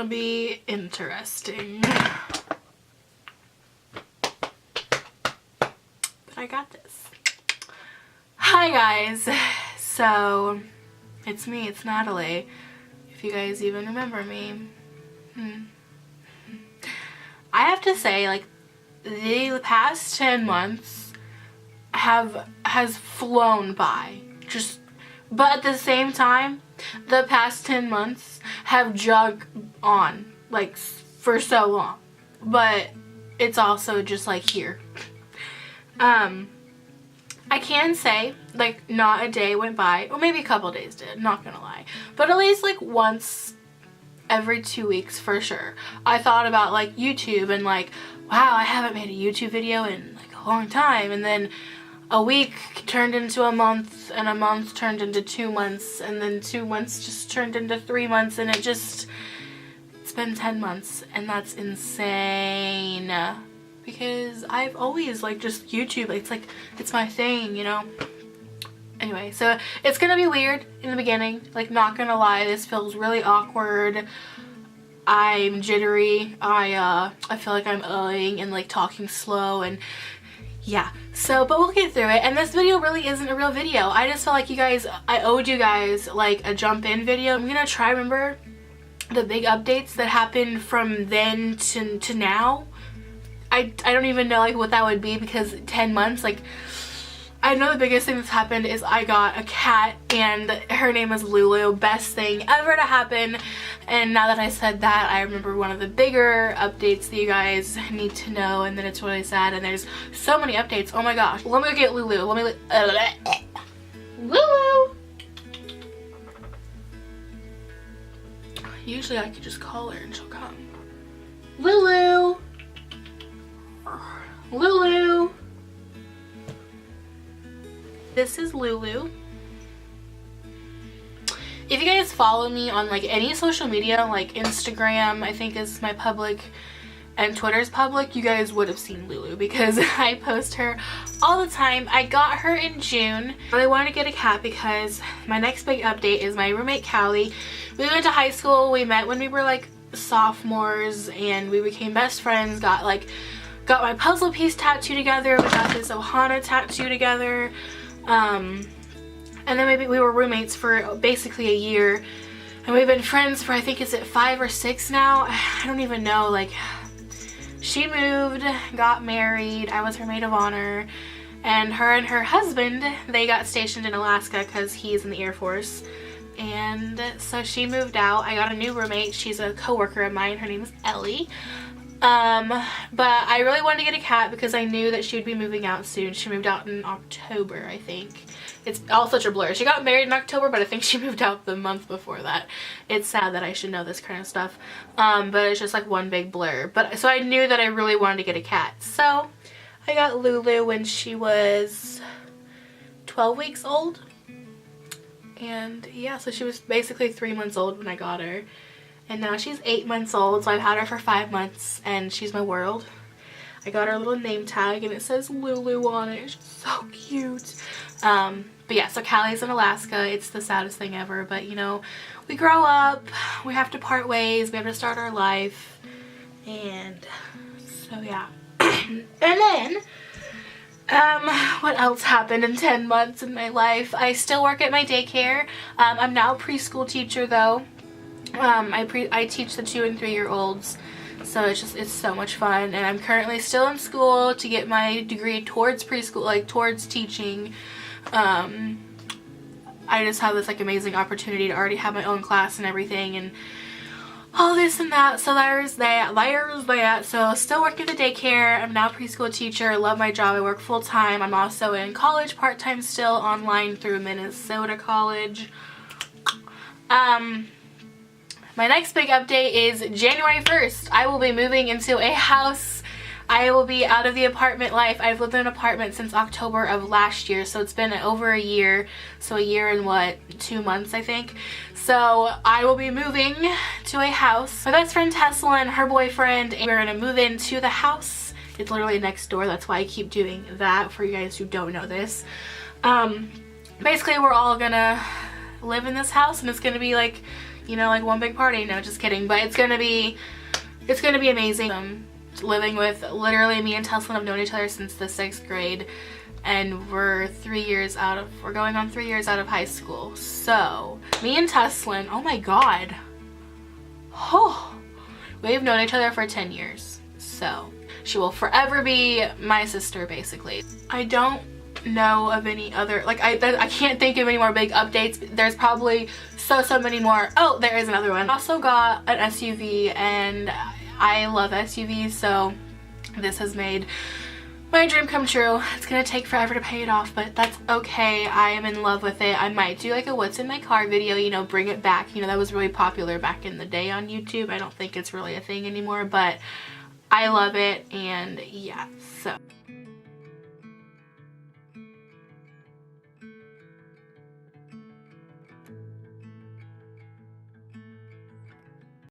gonna be interesting. But I got this. Hi guys! So, it's me, it's Natalie. If you guys even remember me. I have to say, like, the past 10 months has flown by. But at the same time, the past 10 months have dragged on, like, for so long. But it's also just, like, here. I can say, like, not a day went by, or maybe a couple days did, not gonna lie. But at least, like, once every 2 weeks for sure, I thought about, like, YouTube and, like, wow, I haven't made a YouTube video in, like, a long time. And then a week turned into a month, and a month turned into 2 months, and then 2 months just turned into 3 months, and it's been 10 months, and that's insane. Because I've always, like, just YouTube, it's my thing, you know? Anyway, so it's gonna be weird in the beginning, like, not gonna lie, this feels really awkward. I'm jittery, I feel like I'm and, like, talking slow, and yeah, so, but we'll get through it. And this video really isn't a real video. I just felt like I owed you guys, like, a jump in video. I'm gonna try remember the big updates that happened from then to now. I don't even know, like, what that would be, because 10 months, like, I know the biggest thing that's happened is I got a cat, and her name is Lulu. Best thing ever to happen. And now that I said that, I remember one of the bigger updates that you guys need to know, and then it's really sad, and there's so many updates. Oh my gosh. Let me go get Lulu. Lulu! Usually I could just call her and she'll come. Lulu! Lulu! This is Lulu. If you guys follow me on, like, any social media, like Instagram I think is my public and Twitter's public, you guys would have seen Lulu because I post her all the time. I got her in June. I really wanted to get a cat because my next big update is my roommate Callie. We went to high school. We met when we were, like, sophomores, and we became best friends. Got my puzzle piece tattoo together. We got this Ohana tattoo together. And then maybe we were roommates for basically a year, and we've been friends for, I think, is it 5 or 6 now? I don't even know. Like, she moved, got married, I was her maid of honor, and her husband, they got stationed in Alaska because he's in the Air Force. And so she moved out. I got a new roommate. She's a co-worker of mine. Her name is Ellie. But I really wanted to get a cat because I knew that she would be moving out soon. She moved out in October, I think. It's all such a blur. She got married in October, but I think she moved out the month before that. It's sad that I should know this kind of stuff. But it's just like one big blur. But so I knew that I really wanted to get a cat. So I got Lulu when she was 12 weeks old. And yeah, so she was basically 3 months old when I got her. And now she's 8 months old, so I've had her for 5 months, and she's my world. I got her little name tag, and it says Lulu on it. It's just so cute. But yeah, so Callie's in Alaska. It's the saddest thing ever, but you know, we grow up, we have to part ways, we have to start our life, and so yeah. And then, what else happened in 10 months in my life? I still work at my daycare. I'm now a preschool teacher though. I teach the 2 and 3 year olds, so it's so much fun, and I'm currently still in school to get my degree towards preschool, like towards teaching. I just have this, like, amazing opportunity to already have my own class and everything, and all this and that. So there's that. So still working at the daycare. I'm now a preschool teacher. I love my job. I work full time. I'm also in college part-time still, online through Minnesota College. My next big update is January 1st. I will be moving into a house. I will be out of the apartment life. I've lived in an apartment since October of last year, so it's been over a year. So a year and what, 2 months, I think. So I will be moving to a house. My best friend Tesla and her boyfriend, and we're gonna move into the house. It's literally next door. That's why I keep doing that for you guys who don't know this. Basically, we're all gonna live in this house, and it's gonna be like, you know, like one big party. No, just kidding. But it's gonna be amazing. Living with literally me and Teslin have known each other since the 6th grade, and we're going on 3 years out of high school. So me and Teslin, oh my god, oh, we've known each other for 10 years. So she will forever be my sister, basically. I don't know of any other, like, I can't think of any more big updates. There's probably so many more. Oh, there is another one. I also got an SUV, and I love SUVs, so this has made my dream come true. It's gonna take forever to pay it off, but that's okay. I am in love with it. I might do like a what's in my car video, you know, bring it back. You know, that was really popular back in the day on YouTube. I don't think it's really a thing anymore, but I love it, and yeah, so